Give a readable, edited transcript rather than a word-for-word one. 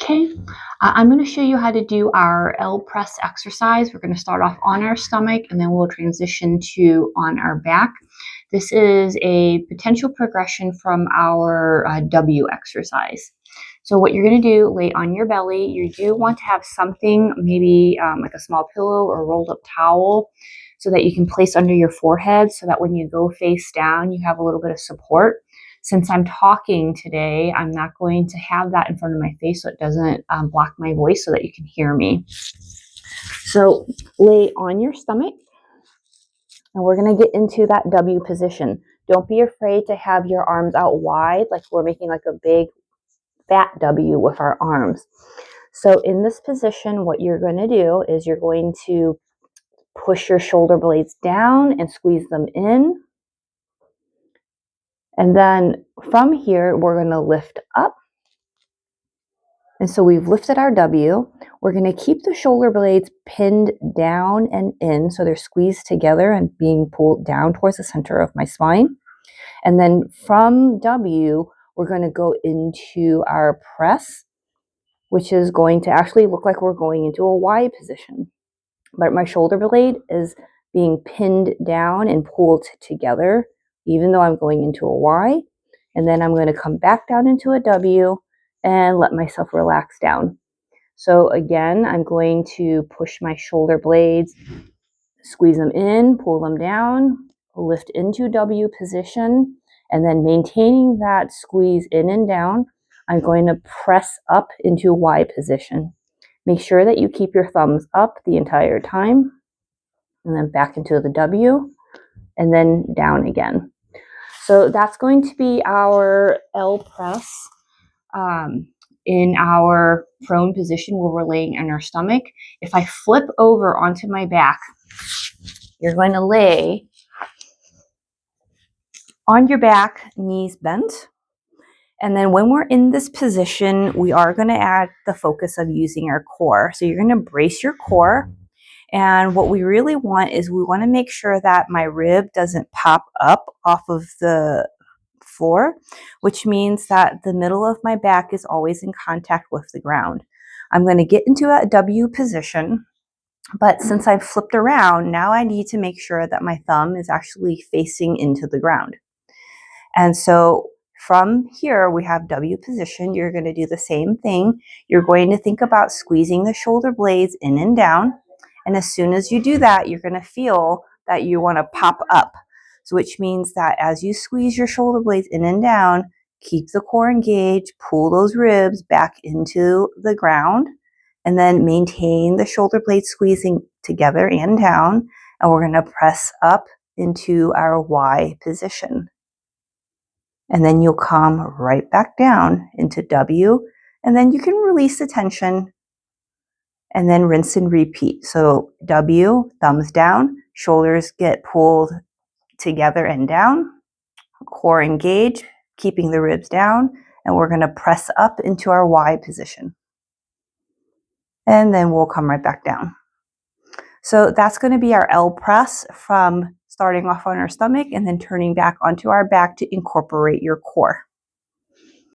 Okay, I'm going to show you how to do our L press exercise. We're going to start off on our stomach and then we'll transition to on our back. This is a potential progression from our W exercise. So what you're going to do, lay on your belly. You do want to have something, maybe like a small pillow or rolled up towel, so that you can place under your forehead so that when you go face down, you have a little bit of support. Since I'm talking today, I'm not going to have that in front of my face so it doesn't block my voice so that you can hear me. So lay on your stomach and we're going to get into that W position. Don't be afraid to have your arms out wide like we're making like a big fat W with our arms. So in this position, what you're going to do is you're going to push your shoulder blades down and squeeze them in. And then from here, we're going to lift up. And so we've lifted our W. We're going to keep the shoulder blades pinned down and in so they're squeezed together and being pulled down towards the center of my spine. And then from W, we're going to go into our press, which is going to actually look like we're going into a Y position. But my shoulder blade is being pinned down and pulled together, even though I'm going into a Y. And then I'm going to come back down into a W and let myself relax down. So again, I'm going to push my shoulder blades, squeeze them in, pull them down, lift into W position, and then maintaining that squeeze in and down, I'm going to press up into Y position. Make sure that you keep your thumbs up the entire time, and then back into the W, and then down again. So that's going to be our L press in our prone position where we're laying on our stomach. If I flip over onto my back, you're going to lay on your back, knees bent. And then when we're in this position, we are going to add the focus of using our core. So you're going to brace your core. And what we really want is we want to make sure that my rib doesn't pop up off of the floor, which means that the middle of my back is always in contact with the ground. I'm going to get into a W position, but since I've flipped around, now I need to make sure that my thumb is actually facing into the ground. And so from here, we have W position. You're going to do the same thing. You're going to think about squeezing the shoulder blades in and down. And as soon as you do that, you're going to feel that you want to pop up. So which means that as you squeeze your shoulder blades in and down, keep the core engaged, pull those ribs back into the ground, and then maintain the shoulder blades squeezing together and down. And we're going to press up into our Y position. And then you'll come right back down into W, and then you can release the tension and then rinse and repeat. So W, thumbs down, shoulders get pulled together and down, core engaged, keeping the ribs down, and we're going to press up into our Y position. And then we'll come right back down. So that's going to be our L press from starting off on our stomach and then turning back onto our back to incorporate your core.